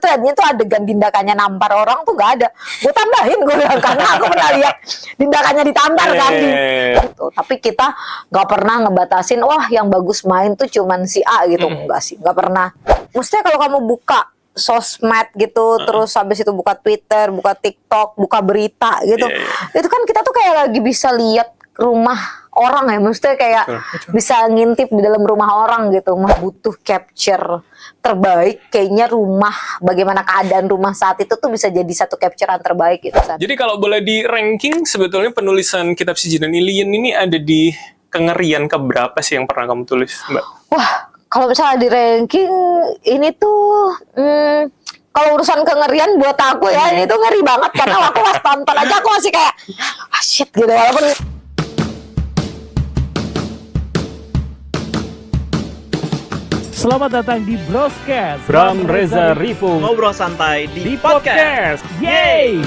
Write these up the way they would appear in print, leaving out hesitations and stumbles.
Tadinya tuh adegan tindakannya nampar orang tuh gak ada. Gue tambahin, gue bilang, karena aku pernah lihat tindakannya ditampar kan. Gitu. Tapi kita gak pernah ngebatasin, wah yang bagus main tuh cuman si A gitu. Enggak sih, gak pernah. Maksudnya kalau kamu buka sosmed gitu, terus habis itu buka Twitter, buka TikTok, buka berita gitu, itu kan kita tuh kayak lagi bisa lihat rumah orang ya, maksudnya kayak bisa ngintip di dalam rumah orang gitu. Mah butuh capture terbaik, kayaknya rumah, bagaimana keadaan rumah saat itu tuh bisa jadi satu capturean terbaik gitu. Jadi kalau boleh di ranking, sebetulnya penulisan Kitab Si Jin dan Lilian ini ada di kengerian keberapa sih yang pernah kamu tulis, Mbak? Wah, kalau misalnya di ranking ini tuh kalau urusan kengerian buat aku ya, ini tuh ngeri banget karena aku pas tonton aja aku masih kayak shit gitu, walaupun Selamat datang di Broscast. Bram Reza Rifu ngobrol santai di podcast. Yeay!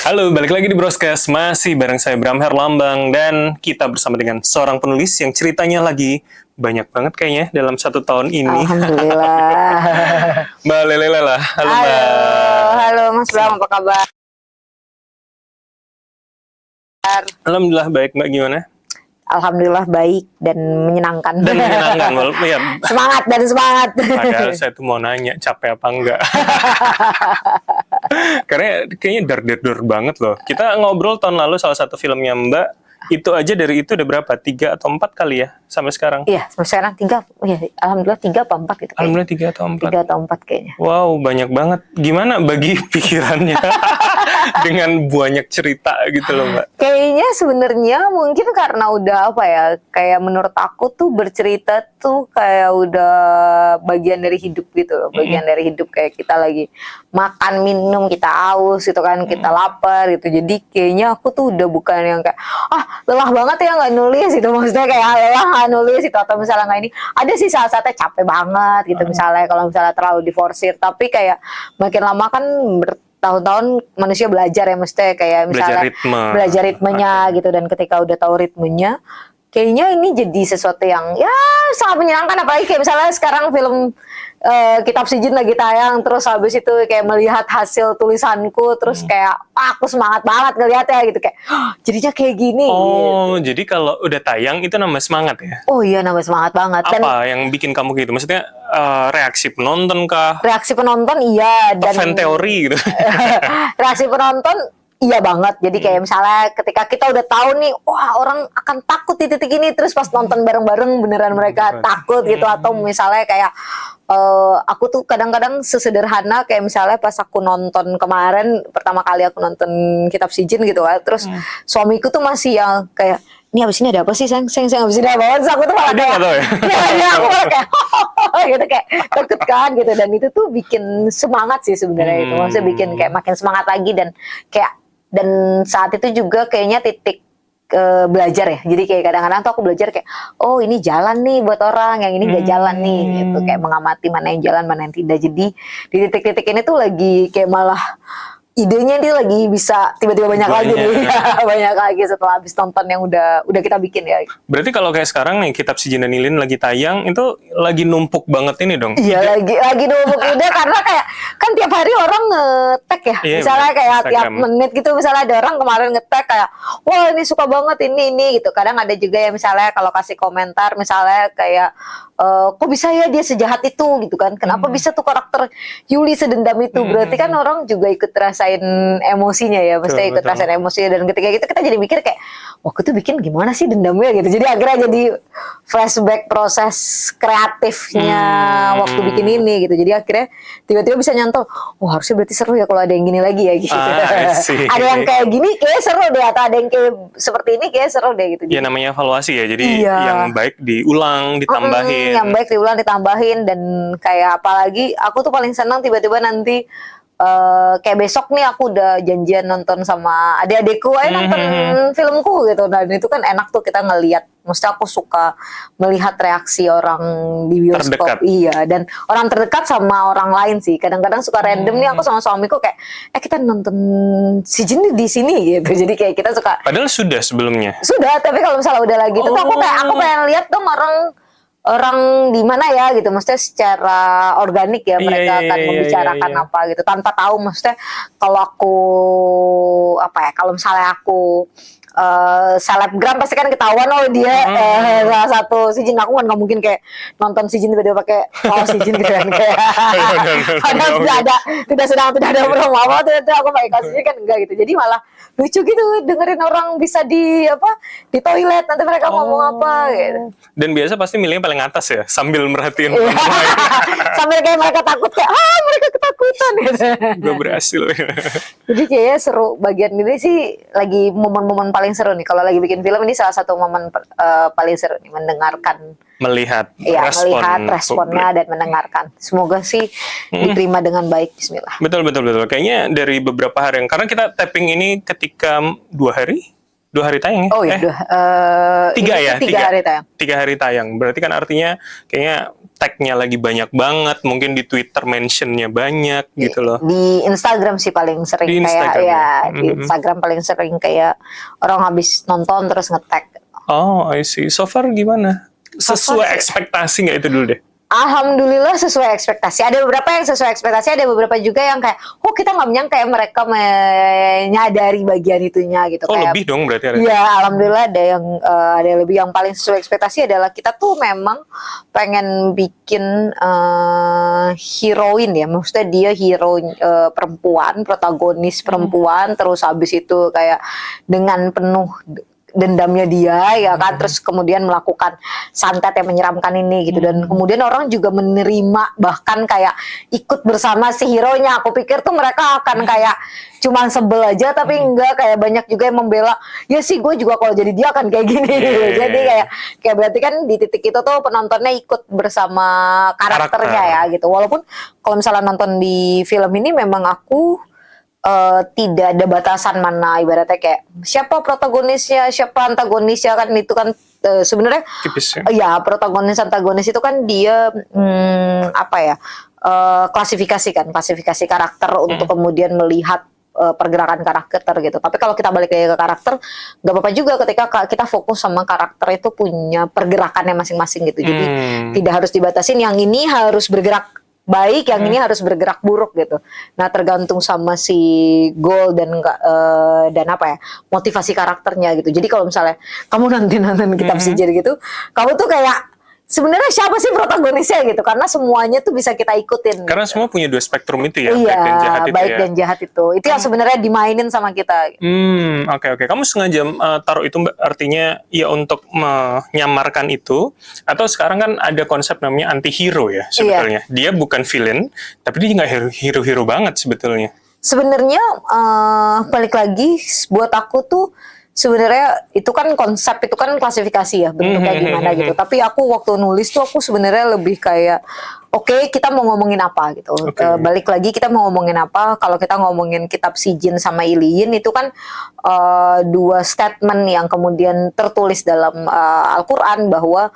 Halo, balik lagi di Broscast. Masih bareng saya Bram Herlambang. Dan kita bersama dengan seorang penulis yang ceritanya lagi banyak banget kayaknya dalam 1 tahun ini. alhamdulillah. Mbak Lelelela. Halo, Mbak. Halo Mas Bram, apa kabar? Alhamdulillah baik, Mbak. Gimana? Alhamdulillah baik dan menyenangkan. Dan menyenangkan, walaupun ya. Semangat dan semangat. Padahal saya tuh mau nanya capek apa enggak. Karena kayaknya dar banget loh. Kita ngobrol tahun lalu salah satu filmnya Mbak, itu aja dari itu udah berapa? 3 atau 4 kali ya sampai sekarang? Iya, sampai sekarang 3. Ya, alhamdulillah 3 apa 4 gitu. Alhamdulillah 3 atau 4. 3 atau 4 kayaknya. Wow, banyak banget. Gimana bagi pikirannya dengan banyak cerita gitu loh, Mbak? Kayaknya sebenarnya mungkin karena udah apa ya, kayak menurut aku tuh bercerita tuh kayak udah bagian dari hidup gitu loh. Bagian dari hidup, kayak kita lagi makan, minum, kita haus gitu kan, kita lapar gitu. Jadi kayaknya aku tuh udah bukan yang kayak lelah banget ya nggak nulis gitu, maksudnya kayak lelah nggak nulis itu, atau misalnya nggak ini, ada sih saat-saatnya capek banget gitu misalnya kalau misalnya terlalu diforsir, tapi kayak makin lama kan bertahun-tahun manusia belajar ya, mesti kayak misalnya belajar ritmenya gitu, dan ketika udah tahu ritmenya kayaknya ini jadi sesuatu yang ya sangat menyenangkan. Apalagi kayak misalnya sekarang film Kitab Si Jin lagi tayang, terus habis itu kayak melihat hasil tulisanku, terus kayak aku semangat banget ngelihatnya gitu, kayak jadinya kayak gini. Oh, gitu. jadi kalau udah tayang itu nambah semangat ya? Oh iya, nambah semangat banget. Apa yang bikin kamu gitu? Maksudnya reaksi penonton kah? Reaksi penonton iya, dan fan teori gitu. reaksi penonton iya banget. Jadi kayak misalnya ketika kita udah tahu nih, wah orang akan takut di titik ini, terus pas nonton bareng-bareng beneran mereka takut gitu. Atau misalnya kayak aku tuh kadang-kadang sesederhana kayak misalnya pas aku nonton kemarin, pertama kali aku nonton Kitab Si Jin gitu kan, terus suamiku tuh masih yang kayak, ini abis ini ada apa sih, sayang abis ini ada apa? Terus aku tuh malah kayak, aku malah kayak gitu, kayak takut kan gitu. Dan itu tuh bikin semangat sih sebenarnya itu, maksudnya bikin kayak makin semangat lagi. Dan kayak, dan saat itu juga kayaknya titik belajar ya. Jadi kayak kadang-kadang tuh aku belajar kayak, oh ini jalan nih buat orang, yang ini gak jalan nih gitu. Kayak mengamati mana yang jalan, mana yang tidak. Jadi di titik-titik ini tuh lagi kayak malah idenya dia lagi bisa tiba-tiba banyak lagi nih. Banyak lagi setelah habis nonton yang udah kita bikin ya. Berarti kalau kayak sekarang nih Kitab Si Jin dan Lilian lagi tayang, itu lagi numpuk banget ini dong? Iya, lagi numpuk ide, karena kayak kan tiap hari orang nge-tag ya. Iya, misalnya kayak Instagram. tiap menit gitu, misalnya ada orang kemarin nge-tag kayak, wah ini suka banget ini gitu. Kadang ada juga ya misalnya kalau kasih komentar misalnya kayak, kok bisa ya dia sejahat itu gitu kan, kenapa bisa tuh karakter Yuli sedendam itu. Berarti kan orang juga ikut rasain emosinya ya, mesti ikut rasain emosinya. Dan ketika gitu kita jadi mikir kayak, wah aku tuh bikin gimana sih dendamnya gitu. Jadi akhirnya jadi flashback proses kreatifnya waktu bikin ini gitu. Jadi akhirnya tiba-tiba bisa nyantol, wah harusnya berarti seru ya kalau ada yang gini lagi ya gitu. Ada yang kayak gini kayak seru deh, atau ada yang kayak seperti ini kayak seru deh gitu. Ya namanya evaluasi ya, jadi yang baik diulang, ditambahin. Yang baik diulang, ditambahin. Dan kayak apalagi aku tuh paling senang tiba-tiba nanti kayak besok nih aku udah janjian nonton sama adik-adikku, ayo nonton filmku gitu. Dan itu kan enak tuh kita ngelihat, maksudnya aku suka melihat reaksi orang di bioskop. Terdekat. Iya, dan orang terdekat sama orang lain sih. Kadang-kadang suka random nih aku sama suamiku kayak, kita nonton Si Jin di sini gitu. Jadi kayak kita suka. Padahal sudah sebelumnya. Sudah, tapi kalau misalnya udah lagi itu tuh aku pengen lihat dong orang orang di mana ya gitu, maksudnya secara organik ya mereka akan membicarakan apa gitu tanpa tahu, maksudnya kalau aku apa ya, kalau misalnya aku selebgram pasti kan ketahuan dia salah satu Sijin. Aku kan nggak mungkin kayak nonton Sijin tiba-tiba pakai kaos Sijin gitu kan kayak padahal tidak ada promo apa tuh aku pakai kaos Sijin kan enggak gitu. Jadi malah lucu gitu dengerin orang bisa di toilet nanti mereka ngomong apa gitu. Dan biasa pasti milihnya paling atas ya sambil merhatiin sambil kayak mereka takut kayak mereka ketakutan gitu. Gue berhasil. Jadi kayaknya seru bagian ini sih, lagi momen-momen paling seru nih kalau lagi bikin film. Ini salah satu momen paling seru nih, mendengarkan, melihat responnya dan mendengarkan. Semoga sih diterima dengan baik. Bismillah. Betul. Kayaknya dari beberapa hari karena kita tapping ini ketika 2 hari tayang ya? Oh iya, 3 hari tayang. 3 hari tayang. Berarti kan artinya kayaknya tag-nya lagi banyak banget, mungkin di Twitter mention-nya banyak gitu loh. Di Instagram sih paling sering di kayak Instagram. di Instagram paling sering kayak orang habis nonton terus nge-tag. Oh, I see. So far gimana? Sesuai sih. ekspektasi nggak itu dulu deh? Alhamdulillah sesuai ekspektasi. Ada beberapa yang sesuai ekspektasi, ada beberapa juga yang kayak, kita nggak menyangka ya mereka menyadari bagian itunya gitu. Oh, kayak, lebih dong berarti ada. Iya, alhamdulillah ada yang lebih. Yang paling sesuai ekspektasi adalah kita tuh memang pengen bikin heroin ya, maksudnya dia hero perempuan, protagonis perempuan, terus habis itu kayak dengan penuh dendamnya dia ya kan, terus kemudian melakukan santet yang menyeramkan ini gitu, dan kemudian orang juga menerima, bahkan kayak ikut bersama si hero-nya. Aku pikir tuh mereka akan kayak cuman sebel aja, tapi enggak, kayak banyak juga yang membela, ya sih gue juga kalau jadi dia akan kayak gini. Jadi kayak berarti kan di titik itu tuh penontonnya ikut bersama karakternya ya gitu. Walaupun kalau misalnya nonton di film ini memang aku tidak ada batasan mana, ibaratnya kayak siapa protagonisnya, siapa antagonisnya kan, itu kan sebenarnya ya protagonis antagonis itu kan dia klasifikasi karakter untuk kemudian melihat pergerakan karakter gitu. Tapi kalau kita balik lagi ke karakter, nggak apa-apa juga ketika kita fokus sama karakter itu punya pergerakannya masing-masing gitu. Jadi tidak harus dibatasin yang ini harus bergerak baik, yang ini harus bergerak buruk gitu. Nah, tergantung sama si goal dan motivasi karakternya gitu. Jadi kalau misalnya kamu nonton kitab sihir gitu, kamu tuh kayak sebenarnya siapa sih protagonisnya gitu, karena semuanya tuh bisa kita ikutin. Karena gitu. semua punya 2 spektrum itu ya, iya, baik dan jahat itu baik ya. dan jahat itu yang sebenarnya dimainin sama kita. Oke. Kamu sengaja taruh itu artinya ya untuk menyamarkan itu, atau sekarang kan ada konsep namanya anti-hero ya sebetulnya. Dia bukan villain, tapi dia nggak hero-hero banget sebetulnya. Sebenarnya balik lagi buat aku tuh, sebenarnya itu kan konsep, itu kan klasifikasi ya bentuknya gimana gitu. Tapi aku waktu nulis tuh aku sebenarnya lebih kayak kita mau ngomongin apa gitu. Balik lagi kita mau ngomongin apa. Kalau kita ngomongin kitab Sijin sama Iliyin itu kan 2 statement yang kemudian tertulis dalam Al-Quran bahwa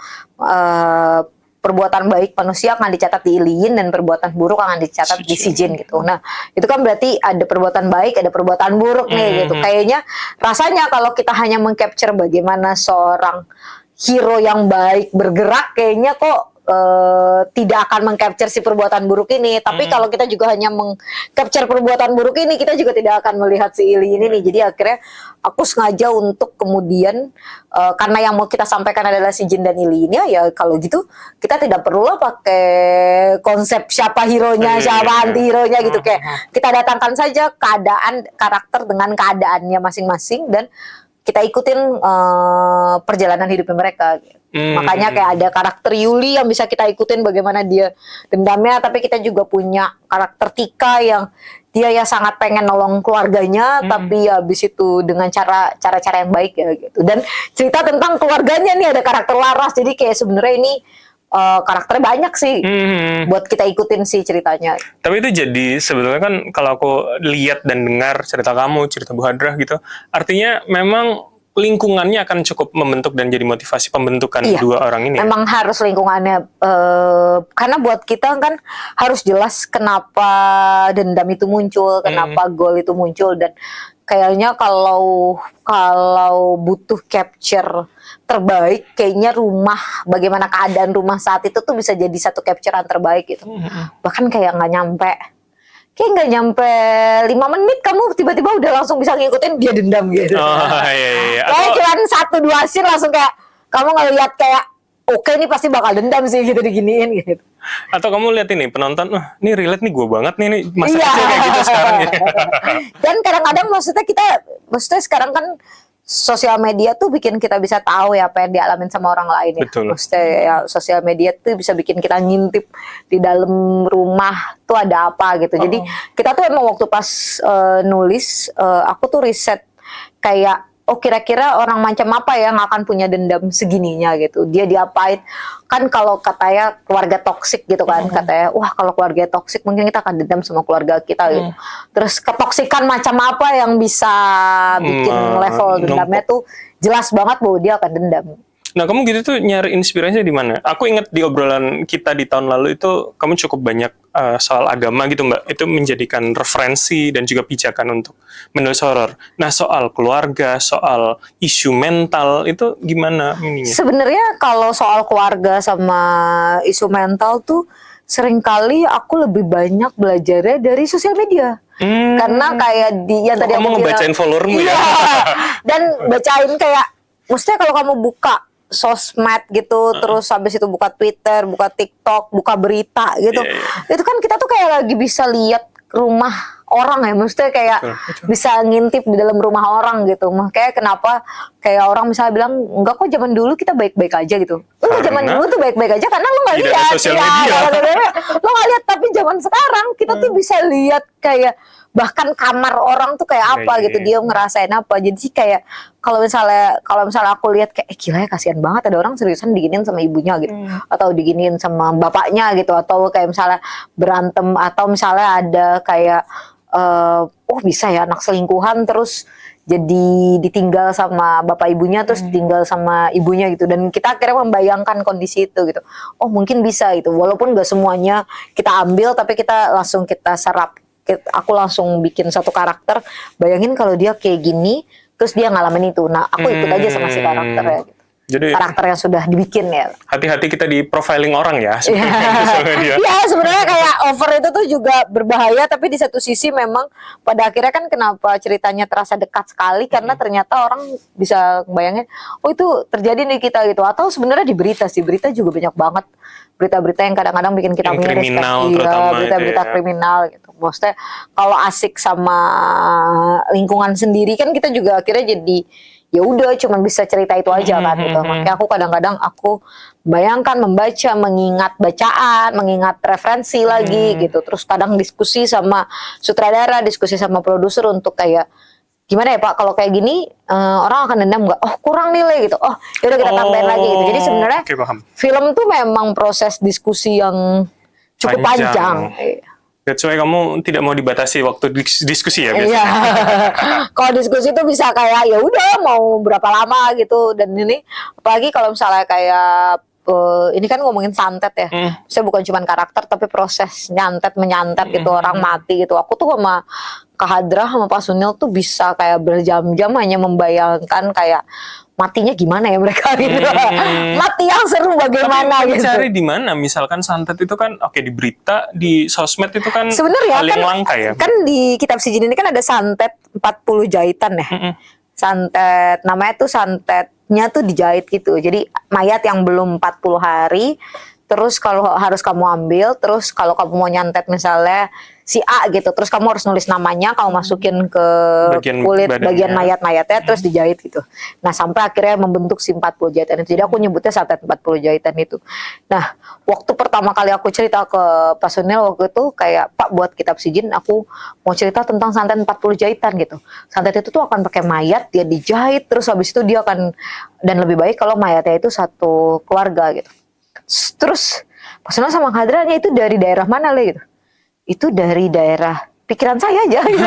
perbuatan baik manusia akan dicatat di Iliyin dan perbuatan buruk akan dicatat di Sijin gitu. Nah, itu kan berarti ada perbuatan baik, ada perbuatan buruk nih gitu. Kayaknya rasanya kalau kita hanya mengcapture bagaimana seorang hero yang baik bergerak, kayaknya kok tidak akan mengcapture si perbuatan buruk ini. Tapi kalau kita juga hanya mengcapture perbuatan buruk ini, kita juga tidak akan melihat si Iliyin ini. Jadi akhirnya aku sengaja untuk kemudian karena yang mau kita sampaikan adalah Sijin dan Iliyin ya kalau gitu kita tidak perlulah pakai konsep siapa hero-nya, siapa anti-hero-nya gitu. Kayak kita datangkan saja keadaan karakter dengan keadaannya masing-masing dan kita ikutin perjalanan hidupnya mereka. Makanya kayak ada karakter Yuli yang bisa kita ikutin bagaimana dia dendamnya, tapi kita juga punya karakter Tika yang dia ya sangat pengen nolong keluarganya, tapi ya habis itu dengan cara-cara yang baik ya gitu. Dan cerita tentang keluarganya nih ada karakter Laras, jadi kayak sebenarnya ini karakternya banyak sih buat kita ikutin sih ceritanya. Tapi itu jadi sebetulnya kan kalau aku lihat dan dengar cerita kamu, cerita Bu Hadrah gitu, artinya memang lingkungannya akan cukup membentuk dan jadi motivasi pembentukan dua orang ini. Memang harus lingkungannya, karena buat kita kan harus jelas kenapa dendam itu muncul, kenapa goal itu muncul, dan kayaknya kalau butuh capture terbaik, kayaknya rumah, bagaimana keadaan rumah saat itu tuh bisa jadi satu capturean terbaik gitu. Bahkan kayak nggak nyampe 5 menit kamu tiba-tiba udah langsung bisa ngikutin dia dendam gitu. Oh iya. Kayak cuman 1-2 scene langsung kayak kamu ngeliat kayak oke ini pasti bakal dendam sih gitu diginiin gitu. Atau kamu lihat ini penonton, ini relate nih gue banget nih masa Iya. kecil kayak gitu sekarang ya. Dan kadang-kadang maksudnya sekarang kan sosial media tuh bikin kita bisa tahu ya apa yang dialamin sama orang lain ya. Betul. Maksudnya ya sosial media tuh bisa bikin kita ngintip di dalam rumah tuh ada apa gitu. Jadi kita tuh emang waktu pas nulis, aku tuh riset kayak oh kira-kira orang macam apa yang akan punya dendam segininya gitu. Dia diapain? Kan kalau katanya keluarga toksik gitu kan. Katanya wah kalau keluarga toksik mungkin kita akan dendam sama keluarga kita gitu. Terus ketoksikan macam apa yang bisa bikin level dendamnya tuh jelas banget bahwa dia akan dendam. Nah, kamu gitu tuh nyari inspirasinya di mana? Aku ingat di obrolan kita di tahun lalu itu kamu cukup banyak soal agama gitu, Mbak. Itu menjadikan referensi dan juga pijakan untuk menulis horor. Nah, soal keluarga, soal isu mental itu gimana ininya? Sebenarnya kalau soal keluarga sama isu mental tuh seringkali aku lebih banyak belajarnya dari sosial media. Karena kayak yang tadi kamu aku bilang, ngebacain followermu ya? Dan bacain kayak, maksudnya kalau kamu buka sosmed gitu, terus habis itu buka Twitter, buka TikTok, buka berita gitu, itu kan kita tuh kayak lagi bisa lihat rumah orang ya, maksudnya kayak bisa ngintip di dalam rumah orang gitu. Makanya kenapa kayak orang misalnya bilang enggak kok zaman dulu kita baik-baik aja gitu. Enggak, zaman dulu tuh baik-baik aja karena lu nggak tidak lihat, ada sosial media. Lo nggak lihat. Tapi zaman sekarang kita tuh bisa lihat kayak bahkan kamar orang tuh kayak apa gitu, dia ngerasain apa. Jadi sih kayak kalau misalnya aku lihat kayak gila ya kasihan banget ada orang seriusan diginiin sama ibunya gitu, atau diginiin sama bapaknya gitu, atau kayak misalnya berantem, atau misalnya ada kayak oh bisa ya anak selingkuhan terus jadi ditinggal sama bapak ibunya, terus ditinggal sama ibunya gitu, dan kita akhirnya membayangkan kondisi itu gitu. Oh mungkin bisa itu, walaupun gak semuanya kita ambil tapi kita serap. Aku langsung bikin satu karakter, bayangin kalau dia kayak gini terus dia ngalamin itu, nah aku ikut aja sama si karakternya gitu. Jadi Karakter yang sudah dibikin ya. hati-hati kita di profiling orang ya sebenarnya di sosial media. Iya sebenarnya kayak over itu tuh juga berbahaya, tapi di satu sisi memang pada akhirnya kan kenapa ceritanya terasa dekat sekali karena ternyata orang bisa bayangin oh itu terjadi di kita gitu. Atau sebenarnya di berita juga banyak banget berita-berita yang kadang-kadang bikin kita Yang miris, kriminal iya, terutama berita-berita itu ya. kriminal gitu. Maksudnya kalau asik sama lingkungan sendiri kan kita juga akhirnya jadi ya udah cuma bisa cerita itu aja kan gitu. Makanya aku kadang-kadang aku bayangkan, membaca, mengingat bacaan, mengingat referensi lagi gitu. Terus kadang diskusi sama sutradara, diskusi sama produser untuk kayak gimana ya Pak kalau kayak gini orang akan dendam nggak? Oh kurang nilai gitu. Oh yaudah kita tambahin lagi gitu. Jadi sebenarnya Oke, paham. film tuh memang proses diskusi yang cukup panjang. That's why kamu tidak mau dibatasi waktu diskusi ya biasanya. Iya. Kalau diskusi tuh bisa kayak ya udah mau berapa lama gitu, dan ini apalagi kalau misalnya kayak ini kan ngomongin santet ya. Saya bukan cuma karakter tapi proses menyantet gitu, orang mati gitu. Aku tuh sama Kak Hadra sama Pak Sunil tuh bisa kayak berjam-jam hanya membayangkan kayak matinya gimana ya mereka gitu. Mati yang seru bagaimana Tapi gitu. cari di mana? Misalkan santet itu kan oke di berita, di sosmed itu kan Sebenarnya hal yang kan, langka ya. kan di kitab Sijin ini kan ada santet 40 jahitan ya. Santet namanya tuh santetnya tuh dijahit gitu. Jadi mayat yang belum 40 hari, terus kalau harus kamu ambil, terus kalau kamu mau nyantet misalnya si A gitu, terus kamu harus nulis namanya, kamu masukin ke Bagian kulit badannya. bagian mayat-mayatnya, terus dijahit gitu. Nah sampai akhirnya membentuk si 40 jahitan itu. Jadi aku nyebutnya santet 40 jahitan itu. Nah waktu pertama kali aku cerita ke Pak Sunil waktu itu kayak Pak buat kitab Sijin aku mau cerita tentang santet 40 jahitan gitu. Santet itu tuh akan pakai mayat, dia dijahit, terus habis itu dia akan, dan lebih baik kalau mayatnya itu satu keluarga gitu. Terus Pak Sunil sama Hadranya itu dari daerah mana Le gitu? Itu dari daerah pikiran saya aja gitu.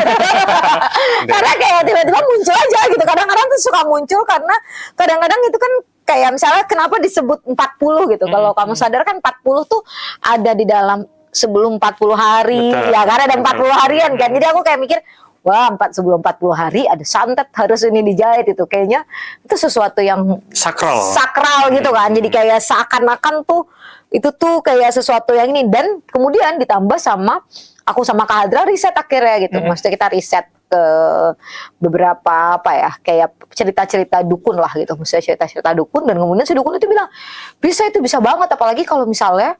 Karena kayak tiba-tiba muncul aja gitu. Kadang-kadang tuh suka muncul karena kadang-kadang itu kan kayak misalnya kenapa disebut 40 gitu. Kalau kamu sadar kan 40 tuh ada di dalam sebelum 40 hari. Betul. Ya kan ada 40 harian kan. Jadi aku kayak mikir wah sebelum 40 hari ada santet harus ini dijahit, itu kayaknya itu sesuatu yang sakral gitu kan. Jadi kayak seakan-akan tuh itu tuh kayak sesuatu yang ini, dan kemudian ditambah sama aku sama Kak Hadra riset akhirnya gitu. Maksudnya kita riset ke beberapa apa ya, kayak cerita-cerita dukun lah gitu, maksudnya cerita-cerita dukun, dan kemudian si dukun itu bilang itu bisa banget, apalagi kalau misalnya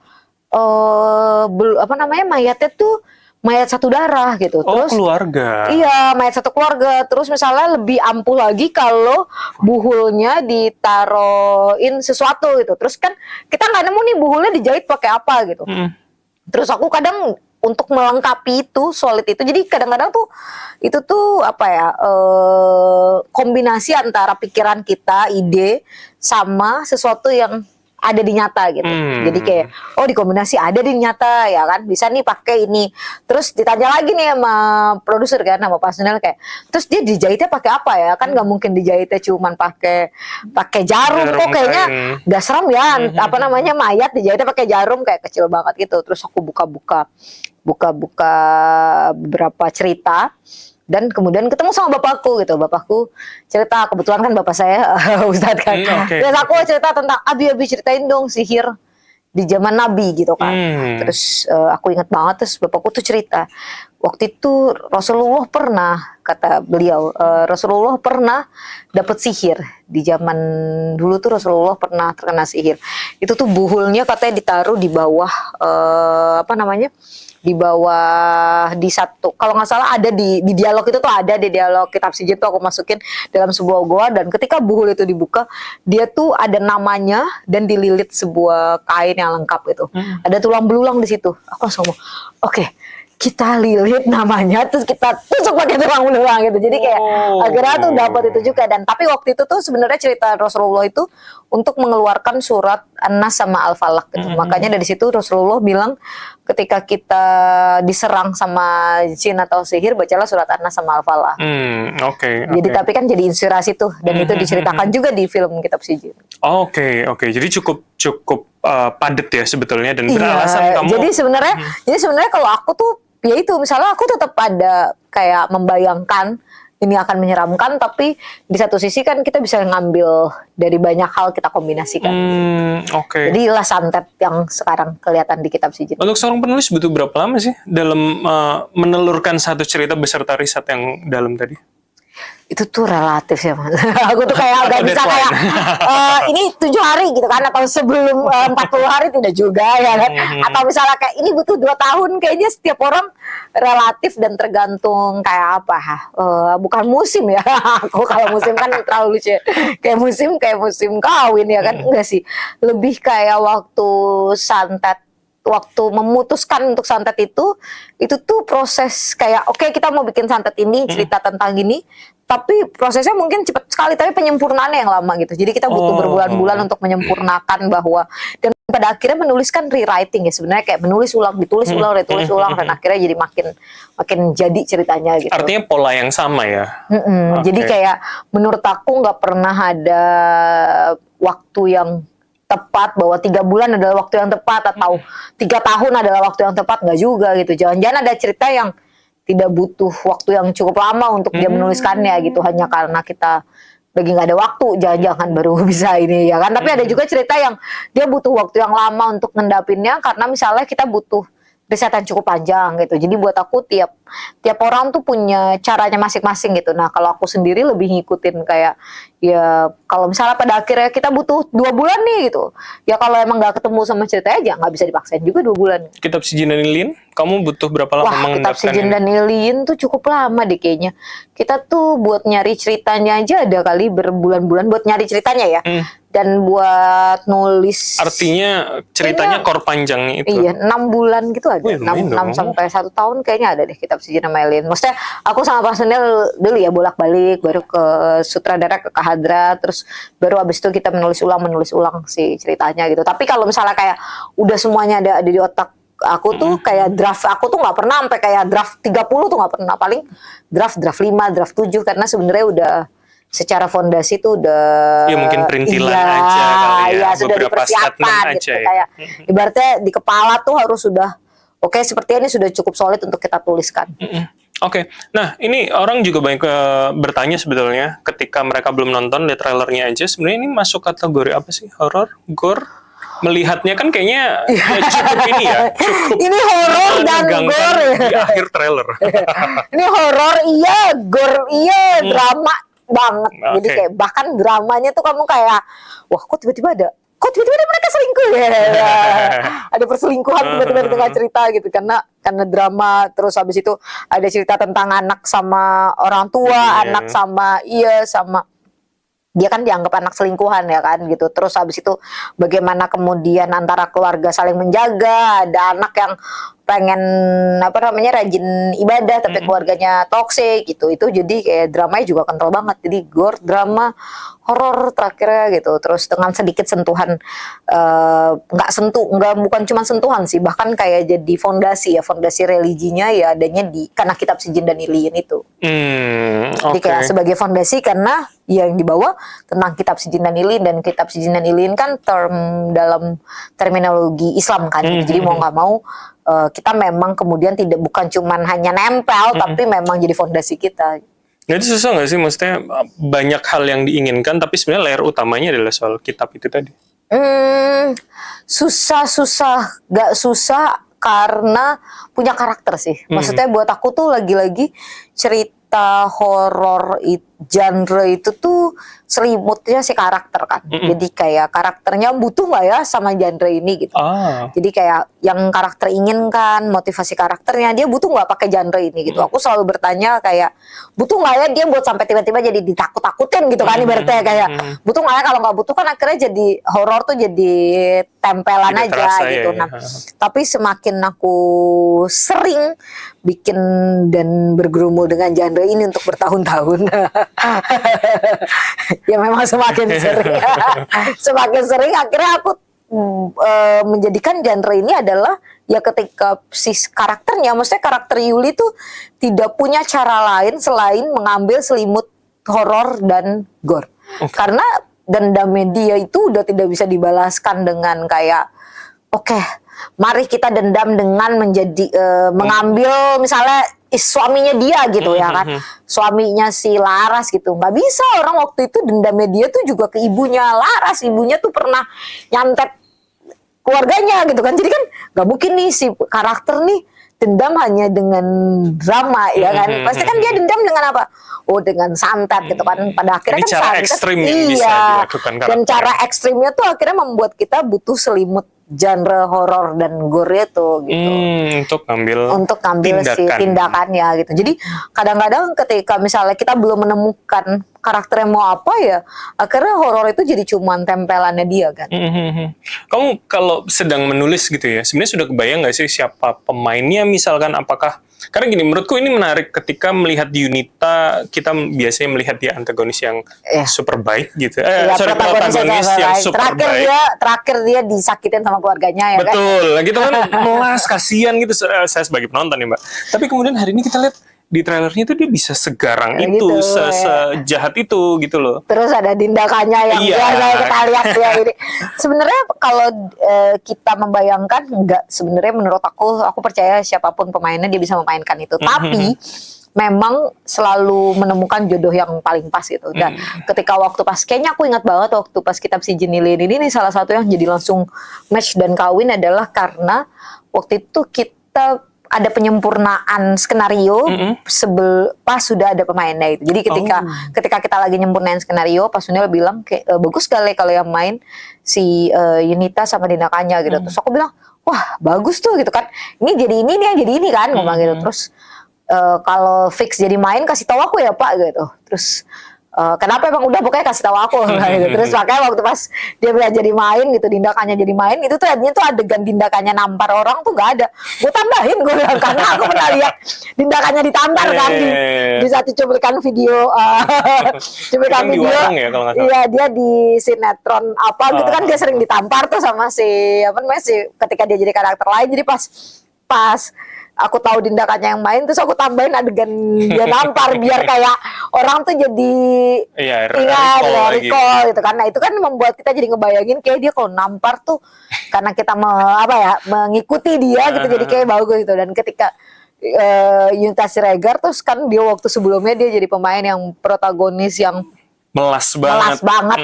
mayatnya tuh mayat satu darah gitu. Terus keluarga. Iya, mayat satu keluarga. Terus misalnya lebih ampuh lagi kalau buhulnya ditaruhin sesuatu gitu. Terus kan kita nggak nemu nih buhulnya dijahit pakai apa gitu. Terus aku kadang untuk melengkapi itu, solid itu. Jadi kadang-kadang tuh itu tuh apa ya, kombinasi antara pikiran kita, ide sama sesuatu yang ada di nyata gitu. Jadi kayak dikombinasi ada di nyata ya kan, bisa nih pakai ini. Terus ditanya lagi nih sama produser kan, sama personel kayak, terus dia dijahitnya pakai apa ya? Kan nggak mungkin dijahitnya cuman pakai jarum kok, kayaknya nggak serem ya. Mayat dijahitnya pakai jarum kayak kecil banget gitu. Terus aku buka beberapa cerita. Dan kemudian ketemu sama bapakku gitu. Bapakku cerita, kebetulan kan bapak saya Ustadz kan. Terus aku cerita tentang Abi ceritain dong sihir di zaman Nabi gitu kan. Terus aku ingat banget, terus bapakku tuh cerita. Waktu itu Rasulullah pernah, kata beliau, Rasulullah pernah dapat sihir. Di zaman dulu tuh Rasulullah pernah terkena sihir. Itu tuh buhulnya katanya ditaruh di bawah di satu, kalau nggak salah ada di dialog itu tuh, ada di dialog kitab sijil tuh aku masukin dalam sebuah goa, dan ketika buhul itu dibuka dia tuh ada namanya dan dililit sebuah kain yang lengkap gitu. Ada tulang belulang di situ. Aku langsung ngomong, oke, kita lilit namanya terus kita tusuk pakai tulang belulang gitu. Jadi kayak akhirnya tuh dapat itu juga. Dan tapi waktu itu tuh sebenarnya cerita Rasulullah itu untuk mengeluarkan surat An-Nas sama Al-Falaq gitu. Makanya dari situ Rasulullah bilang ketika kita diserang sama jin atau sihir, bacalah surat An-Nas sama Al-Falaq. Jadi tapi kan jadi inspirasi tuh, dan itu diceritakan juga di film Kitab Sijil. Jadi cukup padat ya sebetulnya, dan beralasan kamu. Jadi sebenarnya kalau aku tuh ya itu, misalnya aku tetap ada kayak membayangkan ini akan menyeramkan, tapi di satu sisi kan kita bisa ngambil dari banyak hal, kita kombinasikan. Jadi lah santet yang sekarang kelihatan di Kitab Sijil. Untuk seorang penulis butuh berapa lama sih dalam menelurkan satu cerita beserta riset yang dalam tadi? Itu tuh relatif sih, Mas. Aku tuh kayak gak bisa kayak ini 7 hari gitu kan, atau sebelum 40 hari tidak juga ya kan. Atau misalnya kayak ini butuh 2 tahun, kayaknya setiap orang relatif dan tergantung kayak apa. Bukan musim ya. Aku kalau musim kan terlalu lucu. Kayak musim kawin ya kan. Enggak sih. Lebih kayak waktu santet, waktu memutuskan untuk santet itu tuh proses kayak oke, kita mau bikin santet ini, cerita tentang gini, tapi prosesnya mungkin cepat sekali, tapi penyempurnaannya yang lama gitu. Jadi kita butuh berbulan-bulan untuk menyempurnakan bahwa, dan pada akhirnya menuliskan rewriting ya sebenarnya, kayak menulis ulang, ditulis ulang, dan akhirnya jadi makin jadi ceritanya gitu. Artinya pola yang sama ya. Jadi kayak menurut aku nggak pernah ada waktu yang tepat, bahwa 3 bulan adalah waktu yang tepat, atau 3 tahun adalah waktu yang tepat, nggak juga gitu. Jangan-jangan ada cerita yang tidak butuh waktu yang cukup lama untuk dia menuliskannya gitu, hanya karena kita lagi nggak ada waktu, jangan-jangan baru bisa ini ya kan. Tapi ada juga cerita yang dia butuh waktu yang lama untuk ngendapinnya, karena misalnya kita butuh riset yang cukup panjang gitu. Jadi buat aku tiap orang tuh punya caranya masing-masing gitu. Nah kalau aku sendiri lebih ngikutin kayak, ya kalau misalnya pada akhirnya kita butuh 2 bulan nih gitu, ya kalau emang nggak ketemu sama ceritanya aja nggak bisa dipaksain juga 2 bulan. Kitab Sijil dan Lilin, kamu butuh berapa lama mengendapkan? Kitab Sijil dan Lilin tuh cukup lama deh kayaknya. Kita tuh buat nyari ceritanya aja ada kali berbulan-bulan buat nyari ceritanya ya. Dan buat nulis. Artinya ceritanya kor panjangnya itu. Iya, 6 bulan gitu ada. 6 sampai 1 tahun kayaknya ada deh Kitab Sijil sama Lilin. Maksudnya aku sama personel dulu ya bolak-balik, baru ke sutradara, ke Kak Hadra, terus baru abis itu kita menulis ulang si ceritanya gitu. Tapi kalau misalnya kayak udah semuanya ada di otak aku tuh, kayak draft aku tuh nggak pernah sampai kayak draft 30 tuh nggak pernah, paling draft 5, draft 7, karena sebenarnya udah secara fondasi tuh udah ya mungkin perintilan aja kali ya, sudah dipersiapkan gitu ya. Kayak ibaratnya di kepala tuh harus sudah oke, seperti ini sudah cukup solid untuk kita tuliskan. Oke, nah ini orang juga banyak bertanya sebetulnya ketika mereka belum nonton, lihat trailernya aja, sebenarnya ini masuk kategori apa sih? Horor? Gore? Melihatnya kan kayaknya ya cukup ini ya, cukup Ini horor dan menegangkan gore. di akhir trailer. Ini horor iya, gore iya, drama banget. Jadi Oke. kayak bahkan dramanya tuh kamu kayak, wah kok tiba-tiba ada mereka selingkuh ya. Ada perselingkuhan tiba-tiba di tengah cerita gitu karena drama. Terus habis itu ada cerita tentang anak sama orang tua, Iya. anak sama sama dia kan dianggap anak selingkuhan ya kan gitu. Terus habis itu bagaimana kemudian antara keluarga saling menjaga, ada anak yang pengen rajin ibadah tapi keluarganya toksik gitu. Itu jadi kayak dramanya juga kental banget. Jadi gore, drama, horor terakhirnya gitu. Terus dengan sedikit sentuhan bukan cuma sentuhan sih, bahkan kayak jadi fondasi religinya ya adanya karena kitab Si Jin dan Ilin itu. Jadi Oke. kayak sebagai fondasi karena yang dibawa tentang kitab Si Jin dan Ilin, dan kitab Si Jin dan Ilin kan dalam terminologi Islam kan. Jadi mau nggak mau kita memang kemudian bukan cuman hanya nempel tapi memang jadi fondasi kita. Nah, itu susah nggak sih? Maksudnya banyak hal yang diinginkan, tapi sebenarnya layer utamanya adalah soal kitab itu tadi. Gak susah karena punya karakter sih. Maksudnya buat aku tuh lagi-lagi cerita horor genre itu tuh selimutnya si karakter kan. Jadi kayak karakternya butuh nggak ya sama genre ini gitu. Jadi kayak yang karakter inginkan, motivasi karakternya dia butuh nggak pakai genre ini gitu. Aku selalu bertanya kayak butuh nggak ya dia buat sampai tiba-tiba jadi ditakut-takutin gitu kan ibaratnya kayak butuh nggak ya, kalau nggak butuh kan akhirnya jadi horor tuh jadi tempelan Tidak aja terasa gitu. ya. Nah, tapi semakin aku sering bikin dan bergurau dengan genre ini untuk bertahun-tahun. Ya memang semakin sering akhirnya aku menjadikan genre ini adalah ya ketika si karakternya, maksudnya karakter Yuli tuh tidak punya cara lain selain mengambil selimut horor dan gore. Karena dendamnya dia itu udah tidak bisa dibalaskan dengan kayak oke, mari kita dendam dengan mengambil misalnya suaminya dia gitu ya kan, suaminya si Laras gitu. Nggak bisa, orang waktu itu dendamnya dia tuh juga ke ibunya Laras, ibunya tuh pernah nyantet keluarganya gitu kan. Jadi kan nggak mungkin nih si karakter nih dendam hanya dengan drama ya kan. Pasti kan dia dendam dengan apa? Oh, dengan santet gitu kan. Pada akhirnya Jadi kan cara santet, ekstrim yang bisa dilakukan karakter. dan cara ekstrimnya tuh akhirnya membuat kita butuh selimut genre horor dan gore itu gitu. Untuk ngambil si tindakannya gitu. Jadi kadang-kadang ketika misalnya kita belum menemukan karakternya mau apa ya, akhirnya horor itu jadi cuman tempelannya dia kan. Kamu kalau sedang menulis gitu ya, sebenarnya sudah kebayang nggak sih siapa pemainnya, misalkan apakah, karena gini, menurutku ini menarik ketika melihat Yunita, kita biasanya melihat dia antagonis yang super baik gitu. Protagonis yang super baik. Terakhir dia disakitin sama keluarganya ya. Betul, kan? Gitu kan melas, kasihan gitu saya sebagai penonton ya Mbak. Tapi kemudian hari ini kita lihat di trailernya itu dia bisa segarang ya itu, gitu, sejahat itu gitu loh. Terus ada tindakannya yang kita lihat ya ini. Sebenarnya kalau kita membayangkan enggak, sebenarnya menurut aku percaya siapapun pemainnya dia bisa memainkan itu. Tapi memang selalu menemukan jodoh yang paling pas gitu. Dan ketika waktu pas, kayaknya aku ingat banget waktu pas kitab Si Jin Ilin ini salah satu yang jadi langsung match dan kawin adalah karena waktu itu kita ada penyempurnaan skenario pas sudah ada pemainnya itu. Jadi ketika kita lagi nyempurnain skenario, Pak Sunil bilang kayak bagus sekali kalau yang main si Yunita sama Dinakanya gitu. Terus aku bilang, wah bagus tuh gitu kan. Ini jadi ini, dia jadi ini kan, ngomong gitu. Terus kalau fix jadi main kasih tahu aku ya Pak gitu. Terus kenapa emang udah pokoknya kasih tahu aku gitu. Terus makanya waktu pas dia belajar jadi main gitu, tindakannya jadi main itu tuh artinya tuh adegan tindakannya nampar orang tuh gak ada. Gue tambahin gue bilang karena aku pernah lihat tindakannya ditampar kan di satu cuplikan video iya dia di sinetron apa gitu kan dia sering ditampar tuh sama si ketika dia jadi karakter lain. Jadi pas aku tahu tindakannya yang main, terus aku tambahin adegan dia nampar biar kayak orang tuh jadi ingat recall gitu kan. Nah itu kan membuat kita jadi ngebayangin kayak dia kalau nampar tuh karena kita mengikuti dia gitu, jadi kayak bagus gitu. Dan ketika Yunita Siregar, terus kan dia waktu sebelumnya dia jadi pemain yang protagonis yang Melas melas banget. banget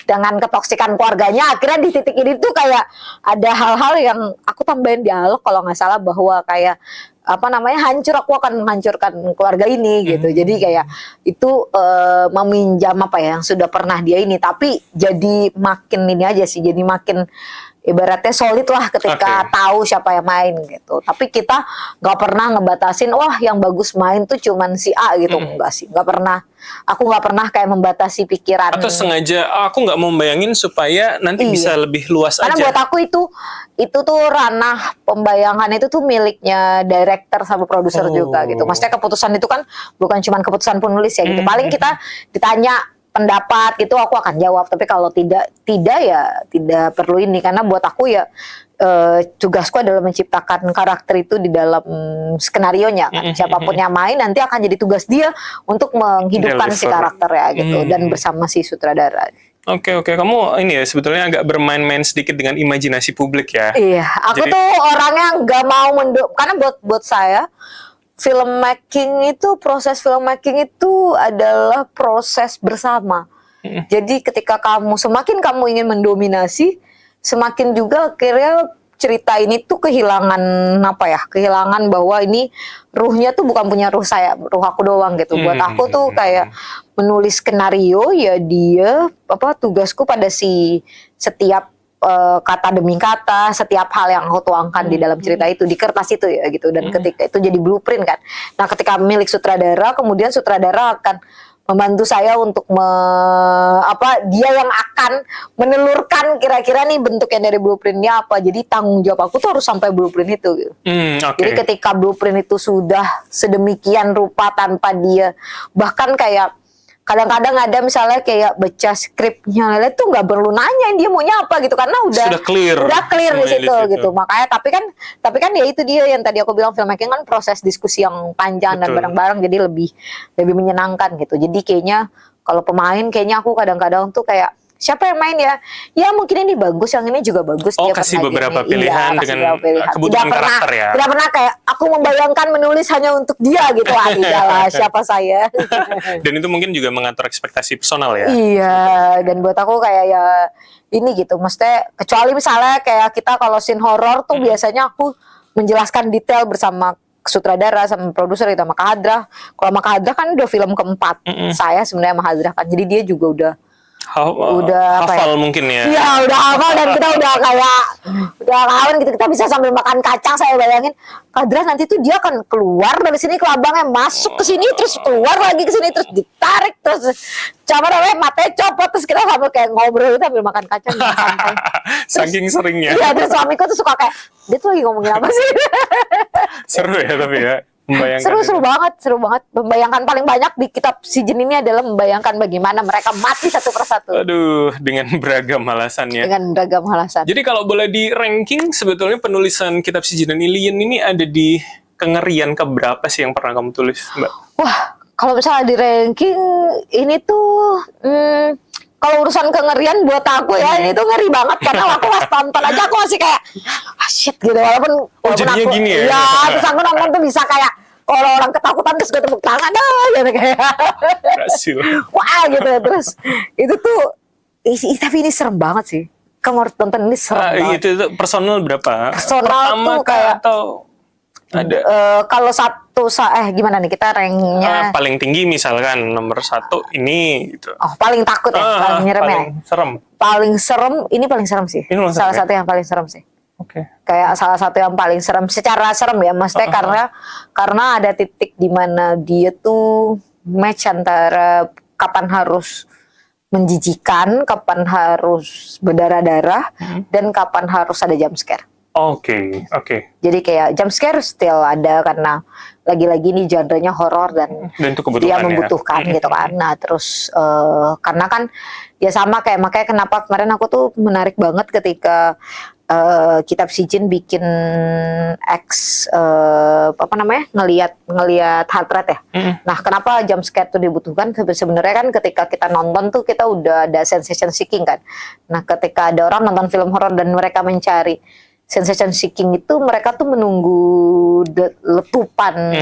dengan ketoksikan keluarganya. Akhirnya di titik ini tuh kayak ada hal-hal yang aku tambahin dialog kalau nggak salah, bahwa kayak apa namanya, aku akan menghancurkan keluarga ini gitu. Jadi kayak itu meminjam apa ya yang sudah pernah dia ini, tapi jadi makin ini aja sih, jadi makin ibaratnya solid lah ketika Oke. tahu siapa yang main gitu. Tapi kita nggak pernah ngebatasin, wah yang bagus main tuh cuman si A gitu. Enggak sih, nggak pernah. Aku nggak pernah kayak membatasi pikiran. Atau sengaja aku nggak mau bayangin supaya nanti Iya. bisa lebih luas Karena aja. buat aku itu tuh ranah pembayangan, itu tuh miliknya director sama produser Oh. juga gitu. Maksudnya keputusan itu kan bukan cuma keputusan penulis ya gitu. Paling kita ditanya pendapat gitu aku akan jawab, tapi kalau tidak ya tidak perlu ini, karena buat aku ya tugasku adalah menciptakan karakter itu di dalam skenarionya kan. Siapapun yang main nanti akan jadi tugas dia untuk menghidupkan si Deliver. karakter ya gitu, dan bersama si sutradara. Oke, kamu ini ya sebetulnya agak bermain-main sedikit dengan imajinasi publik ya. Iya, aku Jadi- tuh orangnya nggak mau karena buat saya filmmaking itu, proses filmmaking itu adalah proses bersama. Jadi ketika semakin kamu ingin mendominasi, semakin juga akhirnya cerita ini tuh kehilangan apa ya? Kehilangan bahwa ini ruhnya tuh bukan punya ruh saya, ruh aku doang gitu. Buat aku tuh kayak menulis skenario ya, dia tugasku pada setiap kata demi kata, setiap hal yang aku tuangkan di dalam cerita itu, di kertas itu ya gitu. Dan ketika itu jadi blueprint kan. Nah ketika milik sutradara, kemudian sutradara akan membantu saya untuk dia yang akan menelurkan kira-kira nih bentuknya dari blueprintnya apa. Jadi tanggung jawab aku tuh harus sampai blueprint itu gitu. Oke. Jadi ketika blueprint itu sudah sedemikian rupa tanpa dia, bahkan kayak kadang-kadang ada misalnya kayak baca skripnya Lele tuh nggak perlu nanyain dia maunya apa gitu, karena Sudah clear di semuanya situ di situ. gitu. Makanya tapi kan ya itu dia yang tadi aku bilang, filmmaking kan proses diskusi yang panjang dan Betul. bareng-bareng, jadi lebih menyenangkan gitu. Jadi kayaknya kalau pemain, kayaknya aku kadang-kadang tuh kayak siapa yang main ya? Ya mungkin ini bagus, yang ini juga bagus. Oh, dia kasih pernah beberapa gini. pilihan Iya, kasih dengan beberapa pilihan. kebutuhan karakter ya. Tidak pernah kayak aku membayangkan menulis hanya untuk dia gitu. Tidak lah, siapa saya? Dan itu mungkin juga mengatur ekspektasi personal ya. Iya, dan buat aku kayak ya ini gitu. Maksudnya kecuali misalnya kayak kita kalau scene horor tuh biasanya aku menjelaskan detail bersama sutradara sama produser gitu, sama Kak Hadra. Kalau sama Kak Hadra kan udah film keempat saya sebenarnya sama Hadra kan. Jadi dia juga udah udah apa hafal ya? mungkin ya. Iya udah hafal, dan kita udah kawan gitu, kita bisa sambil makan kacang. Saya bayangin Kadra nanti tuh dia akan keluar dari sini ke labangnya, masuk ke sini, terus keluar lagi ke sini, terus ditarik, terus matanya copot, terus kita sambil kayak ngobrol gitu sambil makan kacang santai. Saking seringnya. Iya, terus suamiku tuh suka kayak, dia tuh lagi ngomongin apa sih? Seru ya tapi ya. Membayangkan Seru banget. Membayangkan paling banyak di kitab Sijen ini adalah membayangkan bagaimana mereka mati satu persatu Aduh, dengan beragam alasannya. dengan beragam alasan. Jadi kalau boleh di ranking, sebetulnya penulisan kitab Sijen dan Ilian ini ada di kengerian keberapa sih yang pernah kamu tulis, Mbak? Wah, kalau misalnya di ranking ini tuh, kalau urusan kengerian buat aku ya ini tuh ngeri banget, karena aku pas tonton aja aku masih kayak shit gitu, walaupun jadinya aku, gini ya? Iya, terus aku nonton tuh bisa kayak kalau orang ketakutan terus gue tepuk tangan gitu kayak Berhasil. wah gitu. Terus itu tuh tapi ini serem banget sih. Kamu harus tonton, ini serem banget. Itu personal berapa? Personal Pertama tuh kah kayak- atau ada Kalau gimana nih kita ranknya? paling tinggi misalkan nomor 1 ini gitu. Oh, paling takut ya, paling nyerem ya. paling serem. Paling serem, ini paling serem sih. Ini paling serem Salah ya? satu yang paling serem sih. Oke. Kayak salah satu yang paling serem secara serem ya, maksudnya karena ada titik di mana dia tuh match antara kapan harus menjijikan, kapan harus berdarah-darah, dan kapan harus ada jump scare. Oke. Jadi kayak jump scare still ada, karena lagi-lagi ini genre-nya horor dan Dan itu kebutuhan dia ya. membutuhkan gitu kan. Nah terus karena kan ya sama kayak, makanya kenapa kemarin aku tuh menarik banget ketika Kitab Sijen bikin ngelihat heart rate ya. Nah kenapa jump scare tuh dibutuhkan? Sebenarnya kan ketika kita nonton tuh kita udah ada sensation seeking kan. Nah ketika ada orang nonton film horor dan mereka mencari sensation seeking itu mereka tuh menunggu letupan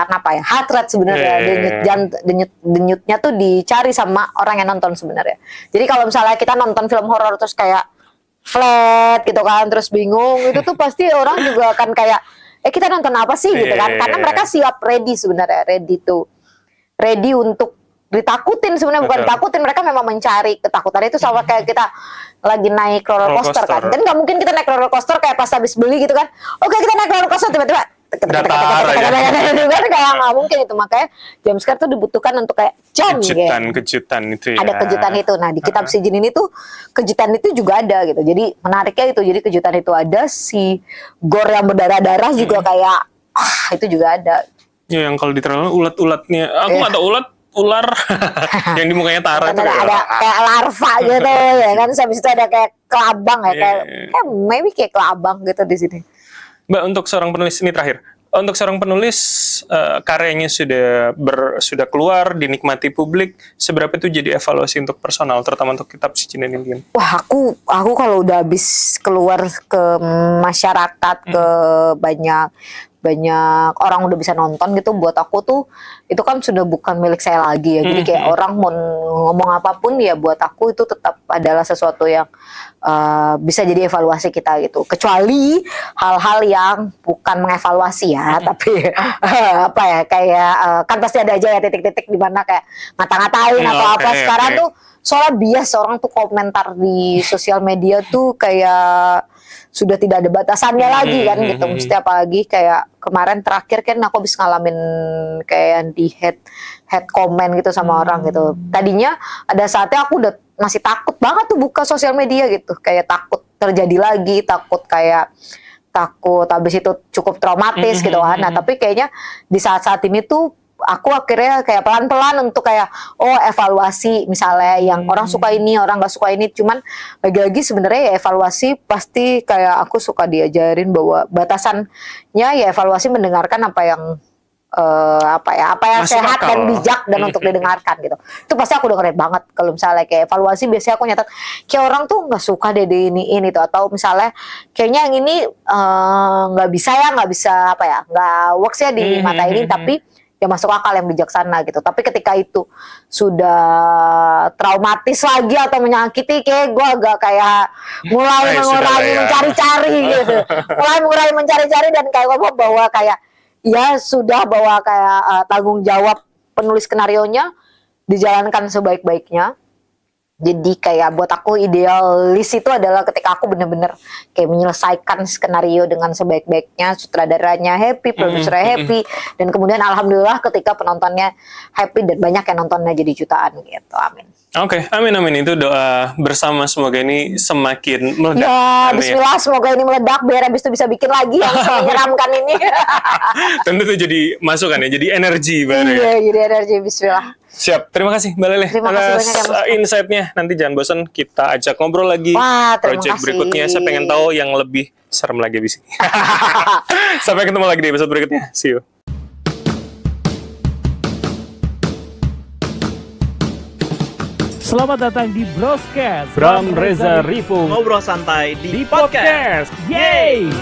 apa ya, heart rate sebenarnya, denyutnya tuh dicari sama orang yang nonton sebenarnya. Jadi kalau misalnya kita nonton film horor terus kayak flat gitu kan, terus bingung, itu tuh pasti orang juga akan kayak kita nonton apa sih gitu kan, karena mereka siap, ready sebenarnya, ready untuk ditakutin sebenarnya, bukan ditakutin, mereka memang mencari ketakutan itu. Sama kayak kita lagi naik roller coaster kan nggak mungkin kita naik roller coaster kayak pas habis beli gitu kan, oke kita naik roller coaster tiba-tiba kayak nggak mungkin itu. Makanya jump scare tuh dibutuhkan untuk kayak kejutan itu ya, ada kejutan itu. Nah di Kitab Si Jin ini tuh kejutan itu juga ada gitu, jadi menariknya itu, jadi kejutan itu ada, si gore yang berdarah-darah juga kayak itu juga ada ya. Yang kalau di trailer ulat-ulatnya aku nggak tahu ular yang di mukanya Tara itu ada kayak larva gitu ya kan, habis itu ada kayak kelabang ya, kayak maybe kayak kelabang gitu di sini. Mbak, untuk seorang penulis ini terakhir, untuk seorang penulis karyanya sudah keluar dinikmati publik, seberapa itu jadi evaluasi untuk personal, terutama untuk Kitab Si Jin dan Indian? Wah, aku kalau udah habis keluar ke masyarakat, ke banyak orang udah bisa nonton gitu, buat aku tuh itu kan sudah bukan milik saya lagi ya. Jadi kayak orang mau ngomong apapun ya, buat aku itu tetap adalah sesuatu yang bisa jadi evaluasi kita gitu. Kecuali hal-hal yang bukan mengevaluasi ya, tapi apa ya, kayak kan pasti ada aja ya titik-titik di mana kayak ngata-ngatain atau apa. Sekarang tuh soalnya bias orang tuh komentar di sosial media tuh kayak sudah tidak ada batasannya lagi kan gitu. Mesti apalagi kayak kemarin terakhir kan aku habis ngalamin kayak di head comment gitu sama orang gitu. Tadinya ada saatnya aku udah masih takut banget tuh buka sosial media gitu, kayak takut terjadi lagi, takut habis itu cukup traumatis gitu kan. Nah tapi kayaknya di saat-saat ini tuh aku akhirnya kayak pelan-pelan untuk kayak evaluasi, misalnya yang orang suka ini, orang nggak suka ini. Cuman lagi-lagi sebenarnya ya evaluasi pasti kayak aku suka diajarin bahwa batasannya ya evaluasi mendengarkan apa yang masuk sehat akal dan bijak dan untuk didengarkan gitu. Itu pasti aku dengerin banget. Kalau misalnya kayak evaluasi biasanya aku nyatat kayak orang tuh nggak suka deh di ini tuh, atau misalnya kayaknya yang ini nggak bisa nggak works ya di mata ini, tapi ya masuk akal, yang bijaksana gitu. Tapi ketika itu sudah traumatis lagi atau menyakiti, kayak gue agak kayak mulai mengurangi mencari-cari gitu. Mulai mengurangi mencari-cari dan kayak gue bawa kayak ya sudah, bawa kayak tanggung jawab penulis skenarionya dijalankan sebaik-baiknya. Jadi kayak buat aku idealis itu adalah ketika aku bener-bener kayak menyelesaikan skenario dengan sebaik-baiknya, sutradaranya happy, produsernya happy, dan kemudian alhamdulillah ketika penontonnya happy dan banyak yang nontonnya jadi jutaan gitu. Amin. Oke, amin. Itu doa bersama, semoga ini semakin meledak. Ya, bismillah, semoga ini meledak biar habis itu bisa bikin lagi yang menyeramkan ini. Tentu itu jadi masukan ya, jadi energi baru ya. Iya, jadi energi, bismillah. Siap, terima kasih Mbak Leleh atas insight-nya. Nanti jangan bosan, kita ajak ngobrol lagi. Wah, project berikutnya, saya pengen tahu yang lebih serem lagi di sini. Sampai ketemu lagi di episode berikutnya. See you. Selamat datang di Broscast Bram Reza Rifung, Ngobrol santai di di podcast. Yeay!